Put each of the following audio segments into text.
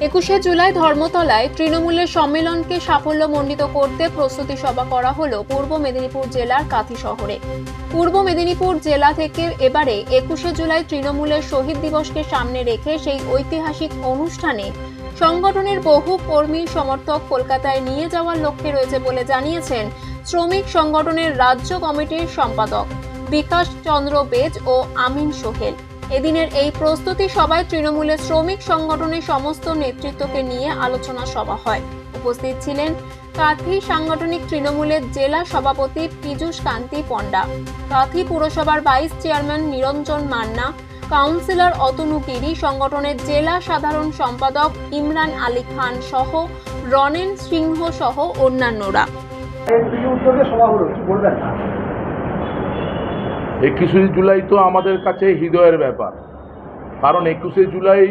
21শে জুলাই ধর্মতলায় তৃণমূলের সম্মেলনকে সাফল্যমণ্ডিত করতে প্রস্তুতি সভা করা হলো পূর্ব মেদিনীপুর জেলার কাথি শহরে। পূর্ব মেদিনীপুর জেলা থেকে এবারে 21শে জুলাই তৃণমূলের শহীদ দিবসকে সামনে রেখে সেই ঐতিহাসিক অনুষ্ঠানে সংগঠনের বহু কর্মী সমর্থক কলকাতায় নিয়ে যাওয়ার লক্ষ্যে রয়েছে বলে জানিয়েছেন শ্রমিক সংগঠনের রাজ্য কমিটির সম্পাদক বিকাশ চন্দ্র বেজ ও আমিন সোহেল। এদিনের এই প্রস্তুতি সভায় তৃণমূলের শ্রমিক সংগঠনের সমস্ত নেতৃত্বকে নিয়ে আলোচনা সভা হয়। উপস্থিত ছিলেন কাথি সাংগঠনিক তৃণমূলের জেলা সভাপতি পীযূষ কান্তি পণ্ডা, কাথি পুরসভার ভাইস চেয়ারম্যান নিরঞ্জন মান্না, কাউন্সিলর অতনু গিরি, সংগঠনের জেলা সাধারণ সম্পাদক ইমরান আলী খান সহ রনেন সিংহ সহ অন্যান্যরা। 21শে জুলাই তো আমাদের কাছে হৃদয়ের ব্যাপার, কারণ 21শে জুলাই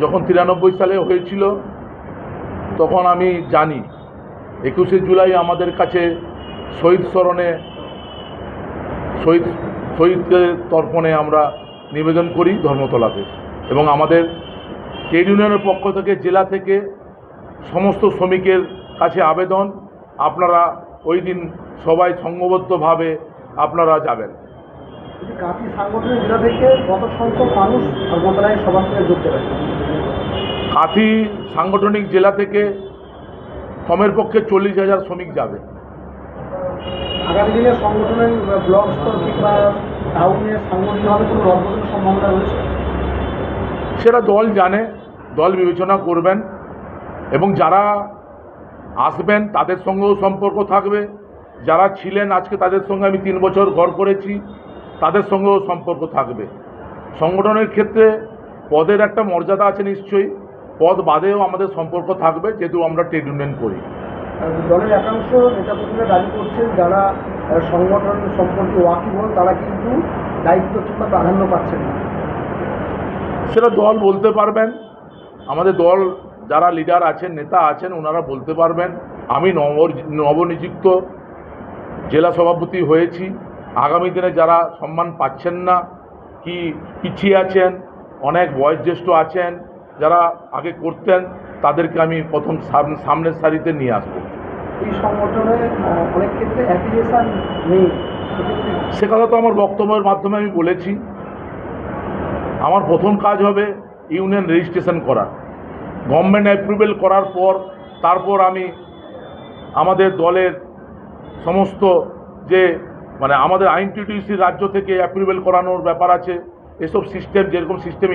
যখন 93 সালে হয়েছিল তখন আমি জানি 21শে জুলাই আমাদের কাছে শহীদ স্মরণে শহীদদের তর্পণে আমরা নিবেদন করি ধর্মতলাতে, এবং আমাদের ট্রেড ইউনিয়নের পক্ষ থেকে জেলা থেকে সমস্ত শ্রমিকের কাছে আবেদন, আপনারা ওই দিন সবাই সংঘবদ্ধভাবে আপনারা যাবেন। কাথি সাংগঠনিক জেলা থেকে কত সংখ্যক মানুষ ধর্মতলায় সভা থেকে যোগ দেবেন? কাথি সাংগঠনিক জেলা থেকে কমের পক্ষে 40,000 শ্রমিক যাবে। আগামী দিনে সংগঠনের ব্লক স্তর কিংবা টাউনের সাংগঠনিকভাবে কোনো রদবদলের সম্ভাবনা রয়েছে? সেটা দল জানে, দল বিবেচনা করবেন, এবং যারা আসবেন তাদের সঙ্গেও সম্পর্ক থাকবে, যারা ছিলেন আজকে তাদের সঙ্গে আমি 3 বছর ঘর করেছি তাদের সঙ্গেও সম্পর্ক থাকবে। সংগঠনের ক্ষেত্রে পদের একটা মর্যাদা আছে নিশ্চয়ই, পদ বাদেও আমাদের সম্পর্ক থাকবে যেহেতু আমরা ট্রেড ইউনিয়ন করি। দলের একাংশ নেতাকর্মীরা দাবি করছেন যারা সংগঠন সম্পর্কে ওয়াকিবহল তারা কিন্তু দায়িত্ব কিংবা প্রাধান্য পাচ্ছেন না। সেটা দল বলতে পারবেন, আমাদের দল যারা লিডার আছেন, নেতা আছেন, ওনারা বলতে পারবেন। আমি নবনিযুক্ত জেলা সভাপতি হয়েছি, আগামী দিনে যারা সম্মান পাচ্ছেন না কি পিছিয়ে আছেন, অনেক বয়োজ্যেষ্ঠ আছেন যারা আগে করতেন, তাদেরকে আমি প্রথম সামনের সারিতে নিয়ে আসবো। এই সংগঠনে অনেক ক্ষেত্রে অ্যাফিলিয়েশন নেই, সে কথা তো আমার বক্তব্যের মাধ্যমে আমি বলেছি। আমার প্রথম কাজ হবে ইউনিয়ন রেজিস্ট্রেশন করা, গভর্নমেন্ট অ্যাপ্রুভেল করার পর তারপর আমি আমাদের দলের সমস্ত যে আমাদের আইনটিটিউসি রাজ্য থেকে অ্যাপ্রুভেল করানোর ব্যাপার আছে, এসব সিস্টেম যেরকম সিস্টেম